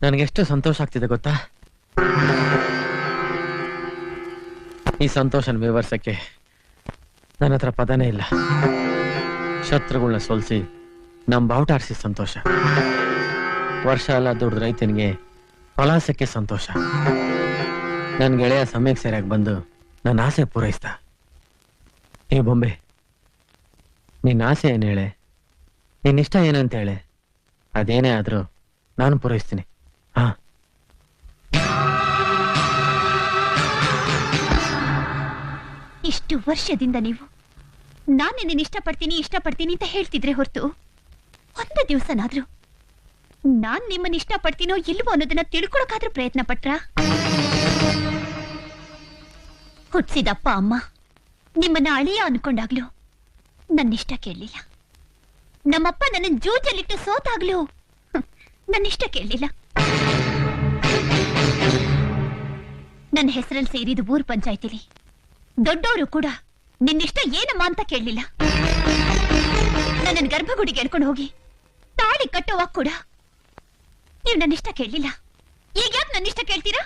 ನನಗೆಷ್ಟು ಸಂತೋಷ ಆಗ್ತಿದೆ ಗೊತ್ತಾ? ಈ ಸಂತೋಷನ ವಿವರಿಸಕ್ಕೆ ನನ್ನ ಹತ್ರ ಪದನೇ ಇಲ್ಲ. ಶತ್ರುಗಳನ್ನ ಸೋಲಿಸಿ ನಮ್ಮ ಬಾವುಟ ಆರಿಸಿ ಸಂತೋಷ. ವರ್ಷ ಎಲ್ಲ ದುಡ್ಡು ರೈತನಿಗೆ ಫಲಾಸಕ್ಕೆ ಸಂತೋಷ. ನನ್ನ ಗೆಳೆಯ ಸಮಯಕ್ಕೆ ಸರಿಯಾಗಿ ಬಂದು ನನ್ನ ಆಸೆ ಪೂರೈಸ್ತ. ಏ ಬೊಂಬೆ, ನಿನ್ನ ಆಸೆ ಏನು ಹೇಳೆ, ನಿನ್ನಿಷ್ಟ ಏನಂತ ಹೇಳೆ, ಅದೇನೇ ಆದ್ರೂ ನಾನು ಪೂರೈಸ್ತೀನಿ. ಹಾ, ಇಷ್ಟು ವರ್ಷದಿಂದ ನೀವು ನಾನು ನಿನ್ನ ಇಷ್ಟಪಡ್ತೀನಿ ಅಂತ ಹೇಳ್ತಿದ್ರೆ ಹೊರತು ಒಂದು ದಿವಸನಾದ್ರೂ ನಾನ್ ನಿಮ್ಮನ್ನ ಇಷ್ಟಪಡ್ತೀನೋ ಇಲ್ವೋ ಅನ್ನೋದನ್ನ ತಿಳ್ಕೊಳಕಾದ್ರೂ ಪ್ರಯತ್ನ ಪಟ್ರ? ಹುಟ್ಟಿಸಿದಪ್ಪ ಅಮ್ಮ ನಿಮ್ಮನ್ನ ಅಳಿಯ ಅನ್ಕೊಂಡಾಗ್ಲೂ ನನ್ನಿಷ್ಟ ಕೇಳಲಿಲ್ಲ. ನಮ್ಮಪ್ಪ ನನ್ನ ಜೂಜಲ್ಲಿಟ್ಟು ಸೋತಾಗ್ಲೂ ನನ್ನಿಷ್ಟ ಕೇಳಲಿಲ್ಲ. ನನ್ನ ಹೆಸರಲ್ಲಿ ಸೇರಿದ ಊರ್ ಪಂಚಾಯ್ತಿಲಿ ದೊಡ್ಡವರು ಕೂಡ ನಿನ್ನಿಷ್ಟ ಏನಮ್ಮ ಅಂತ ಕೇಳಲಿಲ್ಲ. ನನ್ನ ಗರ್ಭಗುಡಿಗೆ ಎಳ್ಕೊಂಡು ಹೋಗಿ ತಾಳಿ ಕಟ್ಟುವಾಗ ಕೂಡ ನೀವು ನನ್ನಿಷ್ಟ ಕೇಳಲಿಲ್ಲ. ಈಗ ಯಾಕೆ ನನ್ನಿಷ್ಟ ಕೇಳ್ತೀರಾ?